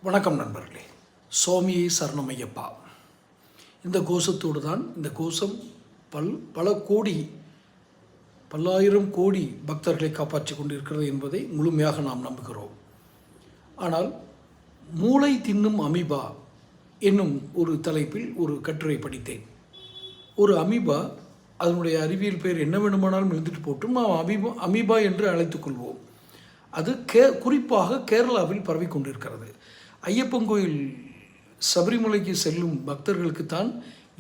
வணக்கம் நண்பர்களே. சுவாமியே சரணமையப்பா. இந்த கோஷத்தோடு தான் இந்த கோஷம் பல கோடி பல்லாயிரம் கோடி பக்தர்களை காப்பாற்றி கொண்டிருக்கிறது என்பதை முழுமையாக நாம் நம்புகிறோம். ஆனால் மூளை தின்னும் அமீபா என்னும் ஒரு தலைப்பில் ஒரு கட்டுரை படித்தேன். ஒரு அமீபா, அதனுடைய அறிவியல் பெயர் என்ன வேண்டுமானாலும் எழுந்துட்டு போட்டும் நாம் அமீபா என்று அழைத்துக்கொள்வோம். அது குறிப்பாக கேரளாவில் பரவி கொண்டிருக்கிறது. ஐயப்பன் கோயில் சபரிமலைக்கு செல்லும் பக்தர்களுக்கு தான்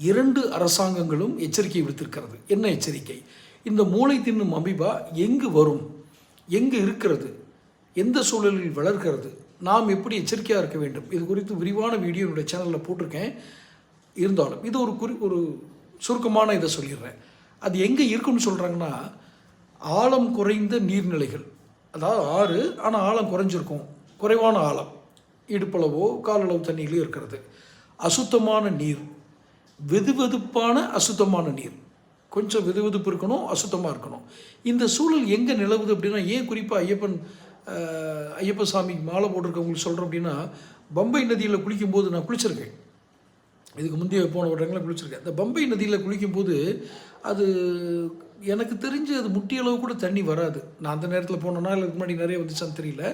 2 அரசாங்கங்களும் எச்சரிக்கை விடுத்திருக்கிறது. என்ன எச்சரிக்கை? இந்த மூளை தின்னும் அமீபா எங்கு வரும், எங்கு இருக்கிறது, எந்த சூழலில் வளர்கிறது, நாம் எப்படி எச்சரிக்கையாக இருக்க வேண்டும், இது குறித்து விரிவான வீடியோ என்னுடைய சேனலில் போட்டிருக்கேன். இருந்தாலும் இது ஒரு சுருக்கமான இதை சொல்லிடுறேன். அது எங்கே இருக்குன்னு சொல்கிறாங்கன்னா, ஆழம் குறைந்த நீர்நிலைகள், அதாவது ஆறு ஆனால் ஆழம் குறைஞ்சிருக்கும், குறைவான ஆழம், இடுப்பளவோ காலளவு தண்ணியிலே இருக்கிறது. அசுத்தமான நீர், வெதுவெதுப்பான அசுத்தமான நீர், கொஞ்சம் வெதுவெதுப்பு இருக்கணும், அசுத்தமாக இருக்கணும். இந்த சூழல் எங்கே நிலவுது அப்படின்னா, ஏன் குறிப்பாக ஐயப்ப சாமி மாலை போட்டிருக்கவங்களுக்கு சொல்கிறோம் அப்படின்னா, பம்பை நதியில் குளிக்கும்போது நான் குளிச்சிருக்கேன். இதுக்கு முந்தைய போன இடங்களில் குளிச்சிருக்கேன். இந்த பம்பை நதியில் குளிக்கும்போது அது எனக்கு தெரிஞ்சு அது முட்டியளவு கூட தண்ணி வராது. நான் அந்த நேரத்தில் போனேன்னா இல்லை முன்னாடி நிறைய வந்துச்சான்னு தெரியல.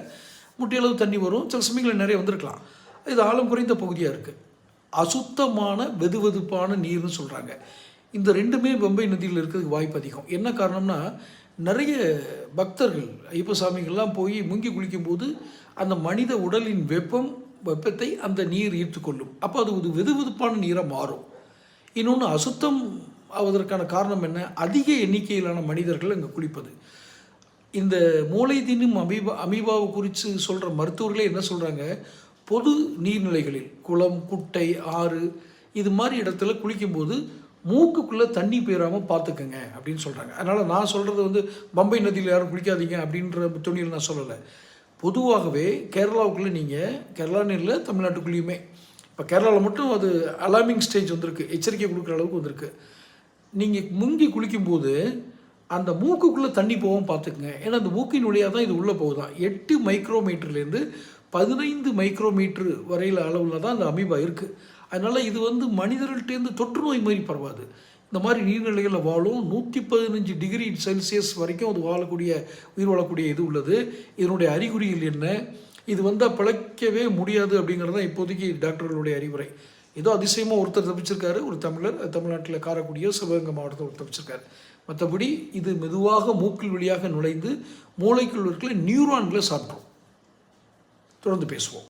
முட்டியளவு தண்ணி வரும், சில சமயங்களில் நிறைய வந்திருக்கலாம். இது ஆழம் குறைந்த பகுதியாக இருக்குது. அசுத்தமான வெதுவெதுப்பான நீர்னு சொல்கிறாங்க. இந்த ரெண்டுமே பம்பை நதியில் இருக்கிறதுக்கு வாய்ப்பு அதிகம். என்ன காரணம்னா, நிறைய பக்தர்கள் ஐயப்ப சாமிகள்லாம் போய் முங்கி குளிக்கும்போது அந்த மனித உடலின் வெப்பத்தை அந்த நீர் ஈர்த்துக்கொள்ளும். அப்போ அது ஒரு வெதுவெதுப்பான நீராக மாறும். இன்னொன்று, அசுத்தம் ஆவதற்கான காரணம் என்ன? அதிக எண்ணிக்கையிலான மனிதர்கள் அங்கே குளிப்பது. இந்த மூளை தின்னும் அமீபாவை குறித்து சொல்கிற மருத்துவர்களே என்ன சொல்கிறாங்க, பொது நீர்நிலைகளில் குளம், குட்டை, ஆறு இது மாதிரி இடத்துல குளிக்கும்போது மூக்குக்குள்ளே தண்ணி போயிடாமல் பார்த்துக்கங்க அப்படின்னு சொல்கிறாங்க. அதனால் நான் சொல்கிறது பம்பை நதியில் யாரும் குளிக்காதீங்க அப்படின்ற துணியில் நான் சொல்லலை. பொதுவாகவே கேரளாவுக்குள்ளே நீங்கள், கேரளான்னு இல்லை தமிழ்நாட்டுக்குள்ளேயுமே, இப்போ கேரளாவில் மட்டும் அது அலார்மிங் ஸ்டேஜ் வந்திருக்கு, எச்சரிக்கை கொடுக்குற அளவுக்கு வந்திருக்கு. நீங்கள் முங்கி குளிக்கும்போது அந்த மூக்குக்குள்ளே தண்ணி போகவும் பார்த்துக்குங்க. ஏன்னா அந்த மூக்கின் வழியாக தான் இது உள்ளே போகுதான். 8 மைக்ரோமீட்டர்லேருந்து 15 மைக்ரோமீட்டர் வரையில் அளவில் தான் அந்த அமீபா இருக்குது. அதனால் இது மனிதர்கள்ட்டேருந்து தொற்று நோய் மாதிரி பரவாது. இந்த மாதிரி நீர்நிலைகளில் வாழும். 115 டிகிரி செல்சியஸ் வரைக்கும் அது உயிர் வாழக்கூடிய இது உள்ளது. இதனுடைய அறிகுறிகள் என்ன, இது வந்தால் பிழைக்கவே முடியாது அப்படிங்கிறது தான் இப்போதைக்கு டாக்டர்களுடைய அறிவுரை. ஏதோ அதிசயமாக ஒருத்தர் தப்பிச்சிருக்காரு, ஒரு தமிழர், தமிழ்நாட்டில் காரக்குடியோ சிவகங்கை மாவட்டத்தில் ஒருத்தர் தப்பிச்சிருக்காரு. மற்றபடி இது மெதுவாக மூக்கில் வழியாக நுழைந்து மூளைக்குள் இருக்கிற நியூரான்களை சாப்பிட்றோம். தொடர்ந்து பேசுவோம்.